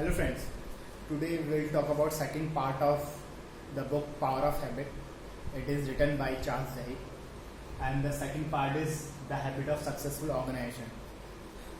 Hello friends, today we will talk about second part of the book Power of Habit. It is written by Charles Duhigg and the second part is The Habit of Successful Organization.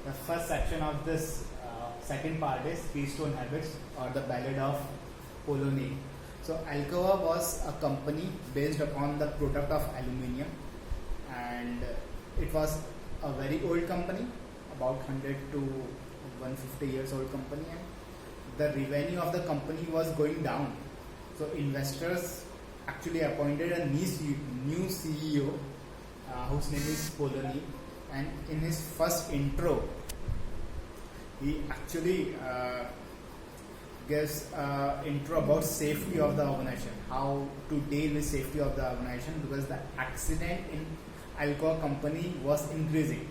The first section of this second part is Keystone Habits or the Ballad of Paul O'Neill. So Alcoa was a company based upon the product of aluminium, and it was a very old company, about 100 to 150 years old company, and the revenue of the company was going down. So investors actually appointed a new CEO whose name is Paul O'Neill, and in his first intro he actually gives intro about safety of the organization, how to deal with safety of the organization, because the accident in Alcoa company was increasing.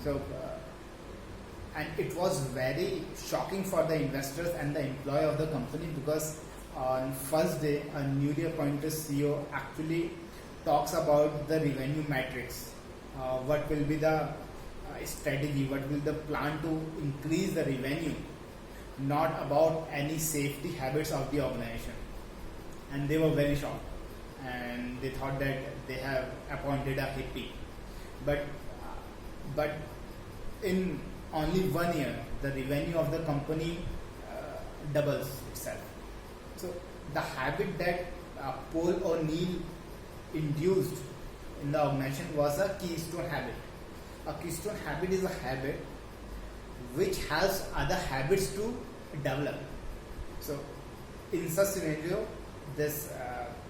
So and it was very shocking for the investors and the employee of the company, because on first day a newly appointed CEO actually talks about the revenue metrics, what will be the strategy, what will the plan to increase the revenue, not about any safety habits of the organization. And they were very shocked and they thought that they have appointed a hippie, but in only 1 year the revenue of the company doubles itself. So the habit that Paul O'Neill induced in the organization was a keystone habit. A keystone habit is a habit which helps other habits to develop. So in such scenario, this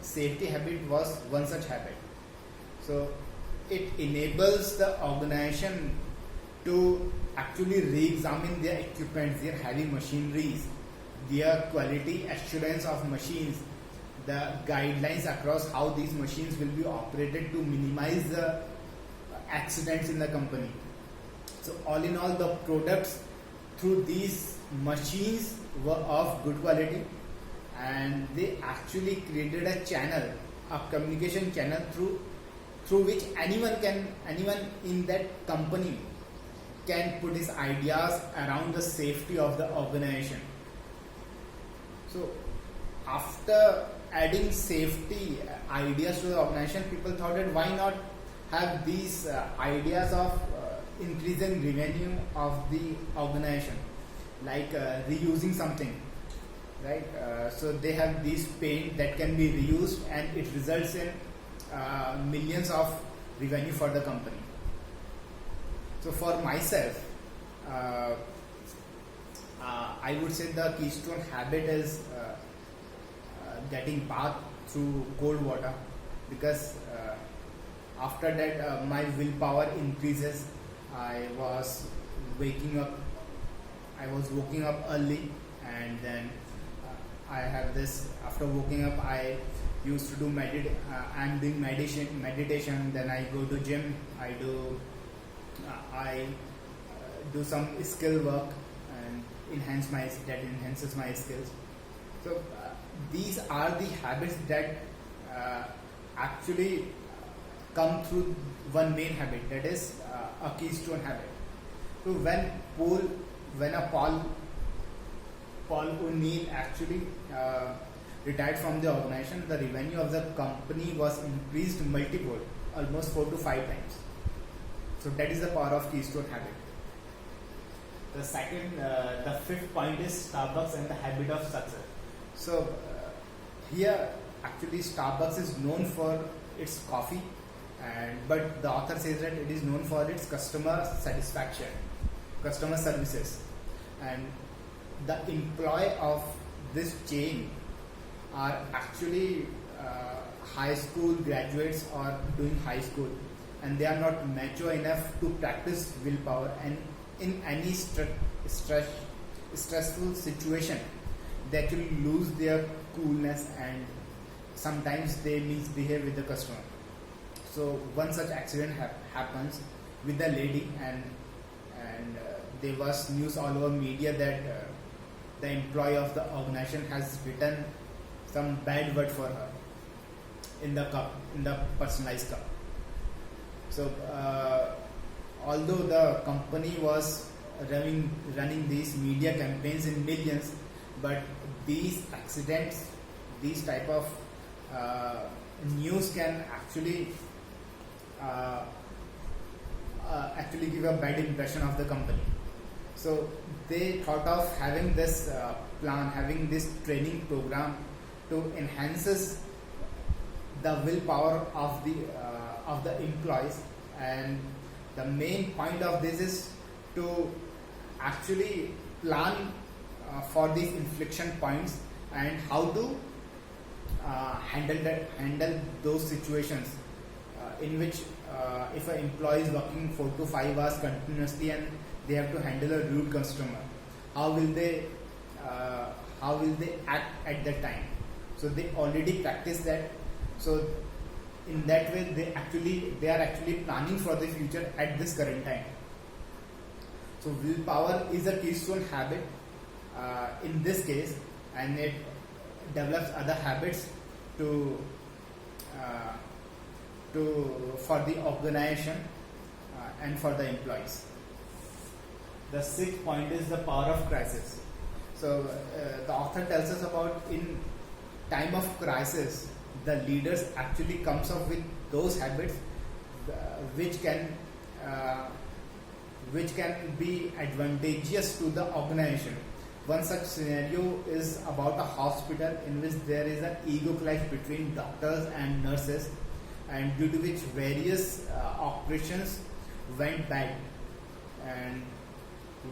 safety habit was one such habit. So it enables the organization to actually re-examine their equipment, their heavy machineries, their quality assurance of machines, the guidelines across how these machines will be operated to minimize the accidents in the company. So all in all, the products through these machines were of good quality, and they actually created a channel, a communication channel through which anyone in that company can put his ideas around the safety of the organization. So after adding safety ideas to the organization, people thought that why not have these ideas of increasing revenue of the organization, like reusing something, right? So they have this paint that can be reused and it results in millions of revenue for the company. So for myself, I would say the keystone habit is getting bathed through cold water, because after that my willpower increases. I was waking up early, and then I have this. After waking up, I used to do I'm doing meditation. Then I go to gym. I do some skill work and that enhances my skills. So these are the habits that actually come through one main habit, that is a keystone habit. So when Paul O'Neill actually retired from the organization, the revenue of the company was increased multiple, almost 4 to 5 times. So that is the power of keystone habit. The fifth point is Starbucks and the habit of success. So here actually Starbucks is known for its coffee, but the author says that it is known for its customer satisfaction, customer services, and the employee of this chain are actually high school graduates or doing high school, and they are not mature enough to practice willpower, and in any stressful situation they actually lose their coolness and sometimes they misbehave with the customer. So one such accident happens with the lady, and there was news all over media that the employee of the organization has written some bad word for her in the personalized cup. So although the company was running these media campaigns in millions, but these accidents, these type of news can uh, actually give a bad impression of the company. So they thought of having this plan, having this training program to enhances the willpower of the employees, and the main point of this is to actually plan for these inflection points and how to handle those situations in which if an employee is working 4 to 5 hours continuously and they have to handle a rude customer, how will they act at that time? So they already practice that. So in that way they are actually planning for the future at this current time. So willpower is a keystone habit in this case, and it develops other habits to for the organization and for the employees. The sixth point is the power of crisis. So the author tells us about in time of crisis, the leaders actually comes up with those habits which can be advantageous to the organization. One such scenario is about a hospital in which there is an ego clash between doctors and nurses, and due to which various operations went bad. And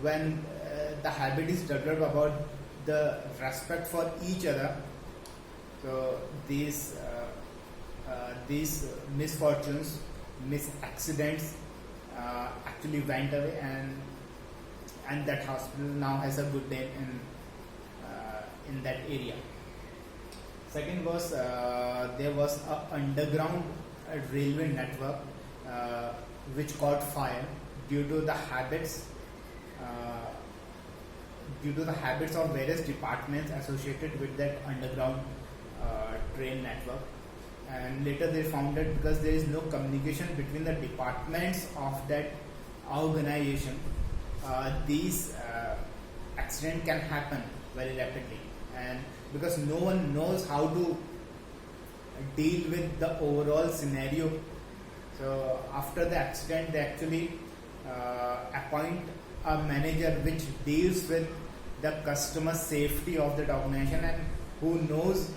when the habit is developed about the respect for each other, so these misfortunes, accidents actually went away, and that hospital now has a good name in that area. Second was there was a underground railway network which caught fire due to the habits of various departments associated with that underground train network. And later they found that because there is no communication between the departments of that organization, these accident can happen very rapidly, and because no one knows how to deal with the overall scenario. So after the accident, they actually appoint a manager which deals with the customer safety of that organization and who knows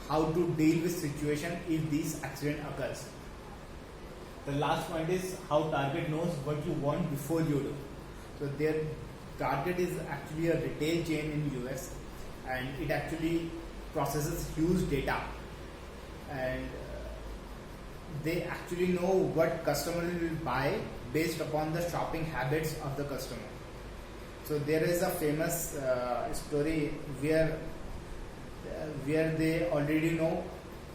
how to deal with situation if this accident occurs. The last point is how target knows what you want before you do. So their target is actually a retail chain in US, and it actually processes huge data, and they actually know what customer will buy based upon the shopping habits of the customer. So there is a famous story where they already know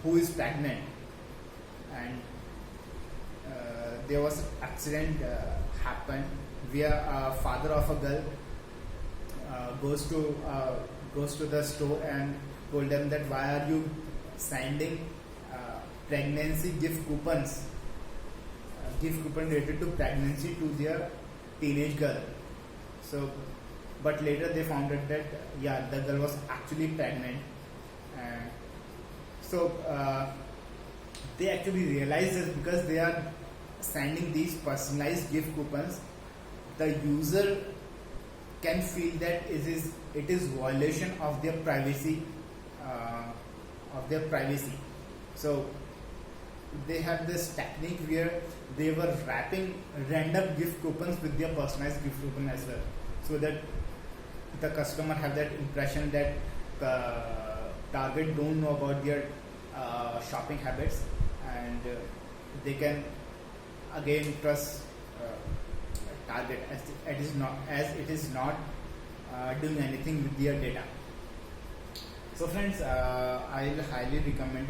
who is pregnant, and there was an accident happened where a father of a girl goes to the store and told them that why are you sending pregnancy gift coupon related to pregnancy to their teenage girl. So but later they found out that the girl was actually pregnant. So they actually realized this because they are sending these personalized gift coupons. The user can feel that it is violation of their privacy. So they have this technique where they were wrapping random gift coupons with their personalized gift coupon as well, so that the customer have that impression that Target don't know about their shopping habits, and they can again trust Target as it is not doing anything with their data. So friends, I will highly recommend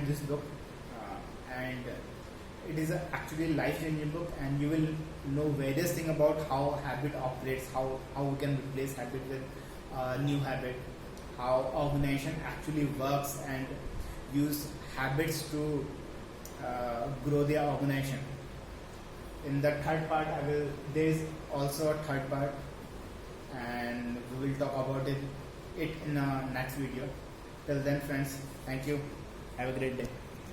this book, and it is actually a life-changing book, and you will know various things about how habit operates, how we can replace habit with new habit, how organization actually works and use habits to grow their organization. In the third part, there is also a third part, and we will talk about it in a next video. Till then, friends, thank you. Have a great day.